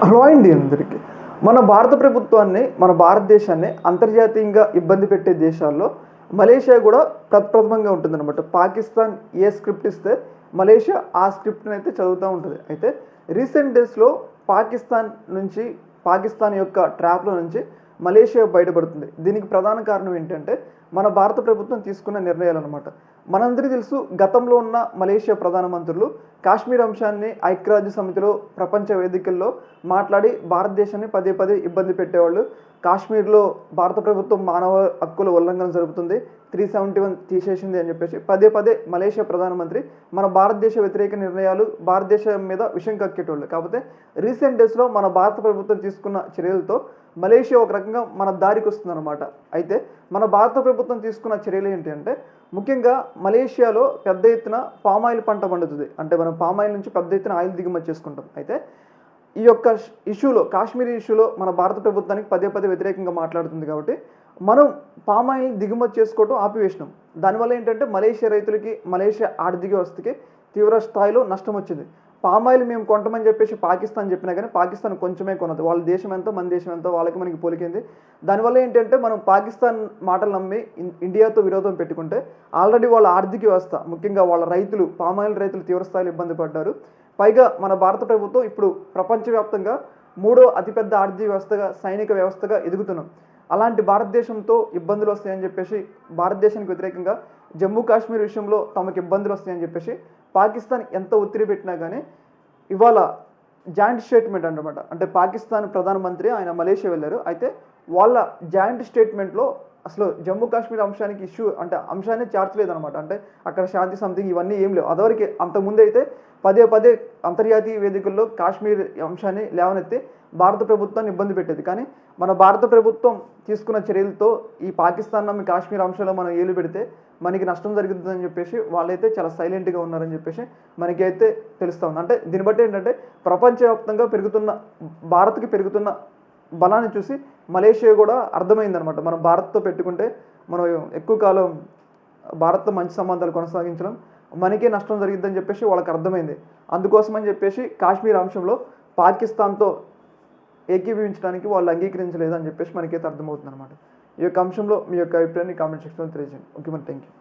Hello అండి అందరికీ. మన భారత ప్రభుత్వాన్ని, మన భారతదేశాన్ని అంతర్జాతీయంగా ఇబ్బంది పెట్టే దేశాల్లో మలేషియా కూడా ప్రప్రథమంగా ఉంటుందన్నమాట. పాకిస్తాన్ ఏ స్క్రిప్ట్ ఇస్తే మలేషియా ఆ స్క్రిప్ట్ని అయితే చదువుతూ ఉంటుంది. అయితే రీసెంట్ డేస్లో పాకిస్తాన్ యొక్క ట్రాప్లో నుంచి మలేషియా బయటపడుతుంది. దీనికి ప్రధాన కారణం ఏంటంటే మన భారత ప్రభుత్వం తీసుకున్న నిర్ణయాలు అనమాట. మనందరికీ తెలుసు, గతంలో ఉన్న మలేషియా ప్రధానమంత్రులు కాశ్మీర్ అంశాన్ని ఐక్యరాజ్య సమితిలో ప్రపంచ వేదికల్లో మాట్లాడి భారతదేశాన్ని పదే పదే ఇబ్బంది పెట్టేవాళ్ళు. కాశ్మీర్లో భారత ప్రభుత్వం మానవ హక్కుల ఉల్లంఘన జరుగుతుంది, 371 తీసేసింది అని చెప్పేసి పదే పదే మలేషియా ప్రధానమంత్రి మన భారతదేశ వ్యతిరేక నిర్ణయాలు భారతదేశం మీద విషం కక్కేటోళ్ళు. కాకపోతే రీసెంట్ డేస్లో మన భారత ప్రభుత్వం తీసుకున్న చర్యలతో మలేషియా ఒక రకంగా మన దారికి వస్తుందన్నమాట. అయితే మన భారత ప్రభుత్వం తీసుకున్న చర్యలు ఏంటి అంటే, ముఖ్యంగా మలేషియాలో పెద్ద ఎత్తున పామాయిల్ పంట పండుతుంది. అంటే మనం పామాయిల్ నుంచి పెద్ద ఎత్తున ఆయిల్ దిగుమతి చేసుకుంటాం. అయితే ఈ యొక్క ఇష్యూలో, కాశ్మీర్ ఇష్యూలో మన భారత ప్రభుత్వానికి పదే పదే వ్యతిరేకంగా మాట్లాడుతుంది. కాబట్టి మనం పామాయిల్ దిగుమతి చేసుకోవడం ఆపివేసినాం. దానివల్ల ఏంటంటే మలేషియా రైతులకి, మలేషియా ఆర్థిక వ్యవస్థకి తీవ్ర స్థాయిలో నష్టం వచ్చింది. పామాయిల్ మేము కొంటామని చెప్పేసి పాకిస్తాన్ చెప్పినా కానీ పాకిస్తాన్ కొంచెమే కొనదు. వాళ్ళ దేశం ఎంతో మన దేశం ఎంతో వాళ్ళకి మనకి పోలికింది. దానివల్ల ఏంటంటే మనం పాకిస్తాన్ మాటలు నమ్మి ఇండియాతో విరోధం పెట్టుకుంటే ఆల్రెడీ వాళ్ళ ఆర్థిక వ్యవస్థ, ముఖ్యంగా వాళ్ళ రైతులు, పామాయిల్ రైతులు తీవ్రస్థాయిలో ఇబ్బంది పడ్డారు. పైగా మన భారత ప్రభుత్వం ఇప్పుడు ప్రపంచవ్యాప్తంగా 3వ అతిపెద్ద ఆర్థిక వ్యవస్థగా, సైనిక వ్యవస్థగా ఎదుగుతున్నాం. అలాంటి భారతదేశంతో ఇబ్బందులు వస్తాయని చెప్పేసి భారతదేశానికి వ్యతిరేకంగా జమ్మూ కాశ్మీర్ విషయంలో తమకు ఇబ్బందులు వస్తాయని చెప్పేసి పాకిస్తాన్ ఎంత ఒత్తిడి పెట్టినా కానీ ఇవాళ జాయింట్ స్టేట్మెంట్ అన్నమాట. అంటే పాకిస్తాన్ ప్రధానమంత్రి ఆయన మలేషియా వెళ్ళారు. అయితే వాళ్ళ జాయింట్ స్టేట్మెంట్లో అసలు జమ్మూ కాశ్మీర్ అంశానికి అంశాన్ని చేర్చలేదన్నమాట. అంటే అక్కడ శాంతి సంథింగ్ ఇవన్నీ ఏం లేవు. అదివరకు అంతకుముందు అయితే పదే పదే అంతర్జాతీయ వేదికల్లో కాశ్మీర్ అంశాన్ని లేవనెత్తి భారత ప్రభుత్వాన్ని ఇబ్బంది పెట్టేది. కానీ మన భారత ప్రభుత్వం తీసుకున్న చర్యలతో ఈ పాకిస్తాన్ నమ్మి కాశ్మీర్ అంశంలో మనం ఏలు పెడితే మనకి నష్టం జరుగుతుందని చెప్పేసి వాళ్ళైతే చాలా సైలెంట్గా ఉన్నారని చెప్పేసి మనకైతే తెలుస్తూ ఉంది. అంటే దీన్ని బట్టి ఏంటంటే ప్రపంచవ్యాప్తంగా భారత్కి పెరుగుతున్న బలాన్ని చూసి మలేషియా కూడా అర్థమైందనమాట. మనం భారత్తో పెట్టుకుంటే మనం ఎక్కువ కాలం భారత్తో మంచి సంబంధాలు కొనసాగించడం మనకే నష్టం జరిగిద్దని చెప్పేసి వాళ్ళకి అర్థమైంది. అందుకోసమని చెప్పేసి కాశ్మీర్ అంశంలో పాకిస్తాన్తో ఏకీభవించడానికి వాళ్ళు అంగీకరించలేదని చెప్పేసి మనకైతే అర్థమవుతుంది అనమాట. ఈ యొక్క అంశంలో మీ యొక్క అభిప్రాయాన్ని కామెంట్ సెక్షన్లో తెలియజేయండి. ఓకే మరి, థ్యాంక్ యూ.